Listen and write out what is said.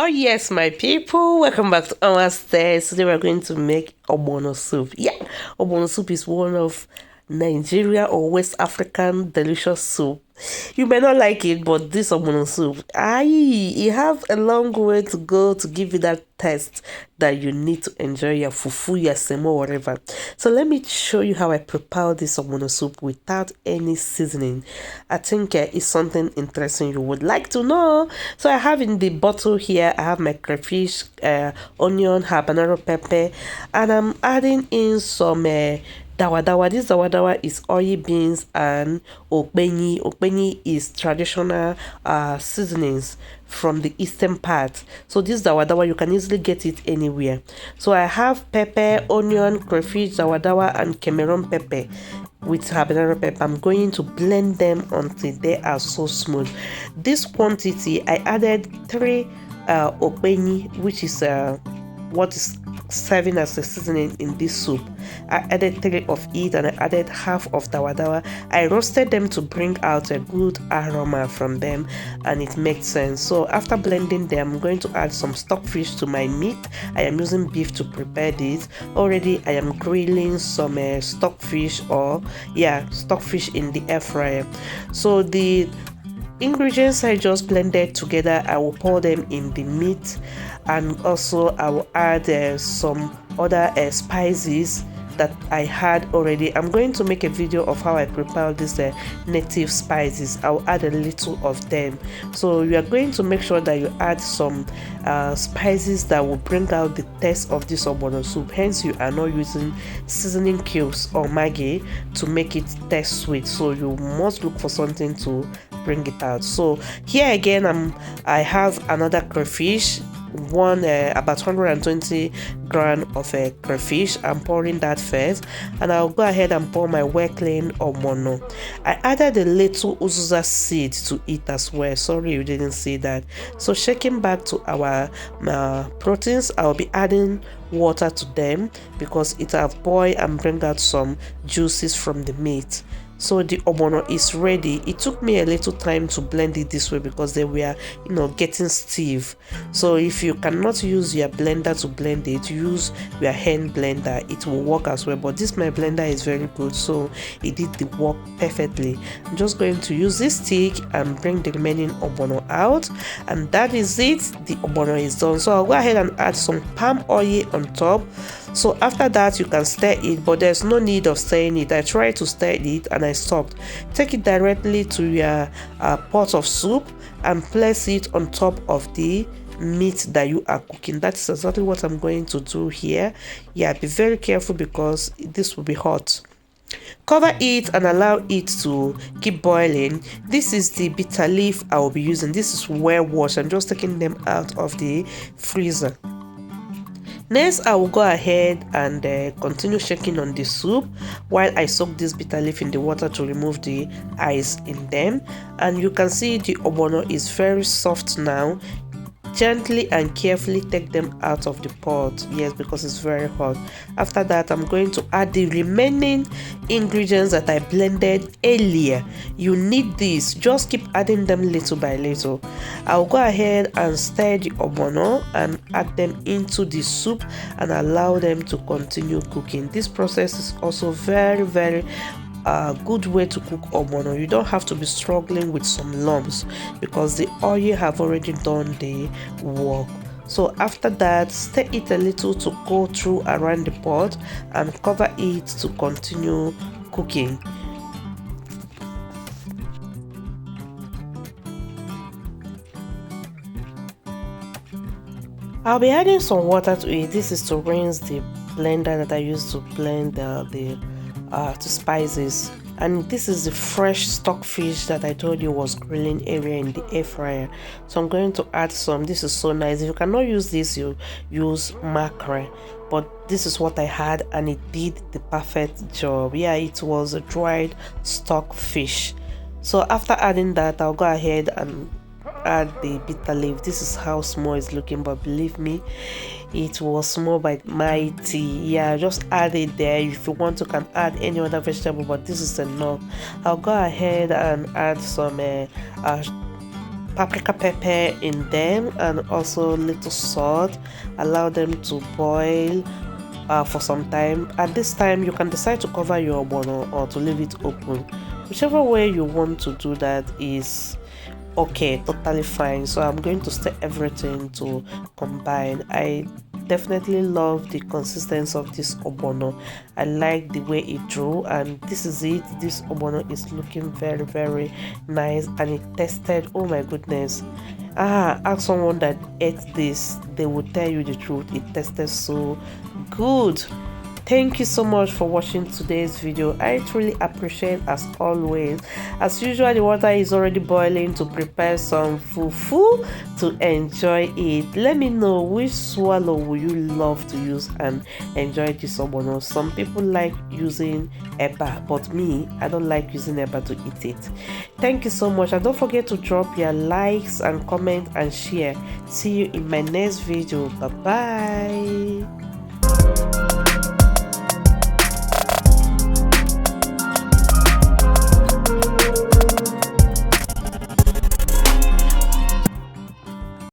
Oh yes, my people, welcome back to our stairs. Today we're going to make Ogbono soup. Yeah, Ogbono soup is one of Nigeria or West African delicious soup. You may not like it, but this Ogbono soup, you have a long way to go to give you that taste that you need to enjoy your fufu, your semo, whatever. So let me show you how I prepare this Ogbono soup without any seasoning. I think it's something interesting you would like to know. So I have in the bottle here, I have my crayfish, onion, habanero pepper, and I'm adding in some dawadawa. This dawadawa is oil beans and okpeni. Okpeni is traditional seasonings from the eastern part. So this dawadawa, you can easily get it anywhere. So I have pepper, onion, crayfish, dawadawa, and Cameroon pepper with habanero pepper. I'm going to blend them until they are so smooth. This quantity, I added 3 okpeni, which is what is serving as a seasoning in this soup. I added 3 of it and I added half of dawadawa. I roasted them to bring out a good aroma from them, and it makes sense. So after blending them, I'm going to add some stockfish to my meat. I am using beef to prepare this. Already I am grilling some stockfish stockfish in the air fryer. So the ingredients I just blended together, I will pour them in the meat, and also I will add some other spices that I had already. I'm going to make a video of how I prepare these native spices. I'll add a little of them. So you are going to make sure that you add some spices that will bring out the taste of this ogbono soup. Hence, you are not using seasoning cubes or Maggie to make it taste sweet. So you must look for something to bring it out. So here again, I have another crayfish, about 120 gram of a crayfish. I'm pouring that first, and I'll go ahead and pour my well cleaned ogbono. I added a little uzizza seed to it as well. Sorry you didn't see that. So shaking back to our proteins, I'll be adding water to them because it will boil and bring out some juices from the meat. So the ogbono is ready. It took me a little time to blend it this way because they were, getting stiff. So if you cannot use your blender to blend it, use your hand blender. It will work as well. But this my blender is very good, so it did the work perfectly. I'm just going to use this stick and bring the remaining ogbono out, and that is it. The ogbono is done. So I'll go ahead and add some palm oil on top. So after that, you can stir it, but there's no need of stirring it. I tried to stir it and I stopped. Take it directly to your pot of soup and place it on top of the meat that you are cooking. That's exactly what I'm going to do here. Yeah, be very careful because this will be hot. Cover it and allow it to keep boiling. This is the bitter leaf I will be using. This is well washed. I'm just taking them out of the freezer. Next, I will go ahead and continue shaking on the soup while I soak this bitter leaf in the water to remove the ice in them. And you can see the ogbono is very soft now. Gently and carefully take them out of the pot, yes, because it's very hot. After that, I'm going to add the remaining ingredients that I blended earlier. You need this, just keep adding them little by little. I'll go ahead and stir the ogbono and add them into the soup and allow them to continue cooking. This process is also very good way to cook ogbono. You don't have to be struggling with some lumps because the oil have already done the work. So after that, stir it a little to go through around the pot and cover it to continue cooking. I'll be adding some water to it. This is to rinse the blender that I used to blend the spices, and this is the fresh stockfish that I told you was grilling area in the air fryer. So I'm going to add some. This is so nice. If you cannot use this, you use mackerel, but this is what I had and it did the perfect job. Yeah, it was a dried stockfish. So after adding that, I'll go ahead and add the bitter leaf. This is how small it's looking, but believe me, it was small but mighty. Yeah, just add it there. If you want to, can add any other vegetable, but this is enough. I'll go ahead and add some paprika pepper in them and also little salt. Allow them to boil for some time. At this time, you can decide to cover your ogbono or to leave it open. Whichever way you want to do that is okay, totally fine. So I'm going to stir everything to combine. I definitely love the consistency of this ogbono. I like the way it drew, and this is it. This ogbono is looking very nice, and it tasted, oh my goodness. Ask someone that ate this, they will tell you the truth. It tasted so good. Thank you so much for watching today's video. I truly appreciate, as always. As usual, the water is already boiling to prepare some fufu to enjoy it. Let me know which swallow would you love to use and enjoy this ogbono. Some people like using eba, but me, I don't like using eba to eat it. Thank you so much, and don't forget to drop your likes and comment and share. See you in my next video. Bye bye.